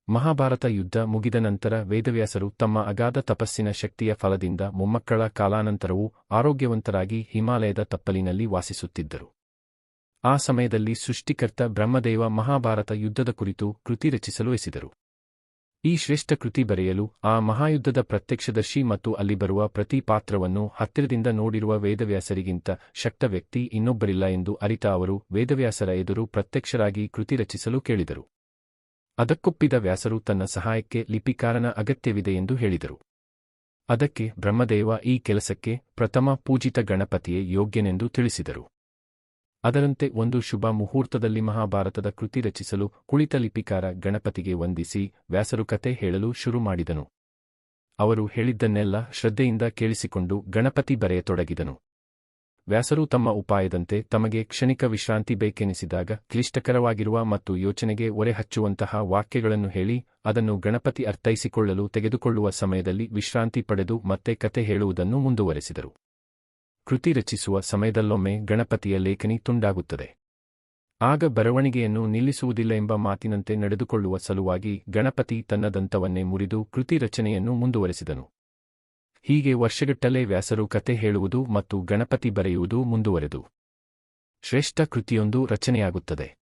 ಮಹಾಭಾರತ ಯುದ್ಧ ಮುಗಿದ ನಂತರ ವೇದವ್ಯಾಸರು ತಮ್ಮ ಅಗಾಧ ತಪಸ್ಸಿನ ಶಕ್ತಿಯ ಫಲದಿಂದ ಮೊಮ್ಮಕ್ಕಳ ಕಾಲಾನಂತರವೂ ಆರೋಗ್ಯವಂತರಾಗಿ ಹಿಮಾಲಯದ ತಪ್ಪಲಿನಲ್ಲಿ ವಾಸಿಸುತ್ತಿದ್ದರು. ಆ ಸಮಯದಲ್ಲಿ ಸೃಷ್ಟಿಕರ್ತ ಬ್ರಹ್ಮದೇವ ಮಹಾಭಾರತ ಯುದ್ಧದ ಕುರಿತು ಕೃತಿ ರಚಿಸಲು ಎಸೆದರು. ಈ ಶ್ರೇಷ್ಠ ಕೃತಿ ಬರೆಯಲು ಆ ಮಹಾಯುದ್ಧದ ಪ್ರತ್ಯಕ್ಷದರ್ಶಿ ಮತ್ತು ಅಲ್ಲಿ ಬರುವ ಪ್ರತಿ ಪಾತ್ರವನ್ನು ಹತ್ತಿರದಿಂದ ನೋಡಿರುವ ವೇದವ್ಯಾಸರಿಗಿಂತ ಶಕ್ತ ವ್ಯಕ್ತಿ ಇನ್ನೊಬ್ಬರಿಲ್ಲ ಎಂದು ಅರಿತ ಅವರು ವೇದವ್ಯಾಸರ ಎದುರು ಪ್ರತ್ಯಕ್ಷರಾಗಿ ಕೃತಿ ರಚಿಸಲು ಕೇಳಿದರು. ಅದಕ್ಕೊಪ್ಪಿದ ವ್ಯಾಸರು ತನ್ನ ಸಹಾಯಕ್ಕೆ ಲಿಪಿಕಾರನ ಅಗತ್ಯವಿದೆ ಎಂದು ಹೇಳಿದರು. ಅದಕ್ಕೆ ಬ್ರಹ್ಮದೇವ ಈ ಕೆಲಸಕ್ಕೆ ಪ್ರಥಮ ಪೂಜಿತ ಗಣಪತಿಯೇ ಯೋಗ್ಯನೆಂದು ತಿಳಿಸಿದರು. ಅದರಂತೆ ಒಂದು ಶುಭ ಮುಹೂರ್ತದಲ್ಲಿ ಮಹಾಭಾರತದ ಕೃತಿ ರಚಿಸಲು ಕುಳಿತ ಲಿಪಿಕಾರ ಗಣಪತಿಗೆ ವಂದಿಸಿ ವ್ಯಾಸರು ಕತೆ ಹೇಳಲು ಶುರು ಮಾಡಿದನು. ಅವರು ಹೇಳಿದ್ದನ್ನೆಲ್ಲ ಶ್ರದ್ಧೆಯಿಂದ ಕೇಳಿಸಿಕೊಂಡು ಗಣಪತಿ ಬರೆಯತೊಡಗಿದನು. ವ್ಯಾಸರು ತಮ್ಮ ಉಪಾಯದಂತೆ ತಮಗೆ ಕ್ಷಣಿಕ ವಿಶ್ರಾಂತಿ ಬೇಕೆನಿಸಿದಾಗ ಕ್ಲಿಷ್ಟಕರವಾಗಿರುವ ಮತ್ತು ಯೋಚನೆಗೆ ಒರೆ ಹಚ್ಚುವಂತಹ ವಾಕ್ಯಗಳನ್ನು ಹೇಳಿ ಅದನ್ನು ಗಣಪತಿ ಅರ್ಥೈಸಿಕೊಳ್ಳಲು ತೆಗೆದುಕೊಳ್ಳುವ ಸಮಯದಲ್ಲಿ ವಿಶ್ರಾಂತಿ ಪಡೆದು ಮತ್ತೆ ಕತೆ ಹೇಳುವುದನ್ನು ಮುಂದುವರೆಸಿದರು. ಕೃತಿ ರಚಿಸುವ ಸಮಯದಲ್ಲೊಮ್ಮೆ ಗಣಪತಿಯ ಲೇಖನಿ ತುಂಡಾಗುತ್ತದೆ. ಆಗ ಬರವಣಿಗೆಯನ್ನು ನಿಲ್ಲಿಸುವುದಿಲ್ಲ ಎಂಬ ಮಾತಿನಂತೆ ನಡೆದುಕೊಳ್ಳುವ ಸಲುವಾಗಿ ಗಣಪತಿ ತನ್ನ ದಂತವನ್ನೇ ಮುರಿದು ಕೃತಿ ರಚನೆಯನ್ನು ಮುಂದುವರೆಸಿದನು. ಹೀಗೆ ವರ್ಷಗಟ್ಟಲೆ ವ್ಯಾಸರು ಕತೆ ಹೇಳುವುದು ಮತ್ತು ಗಣಪತಿ ಬರೆಯುವುದು ಮುಂದುವರೆದು ಶ್ರೇಷ್ಠ ಕೃತಿಯೊಂದು ರಚನೆಯಾಗುತ್ತದೆ.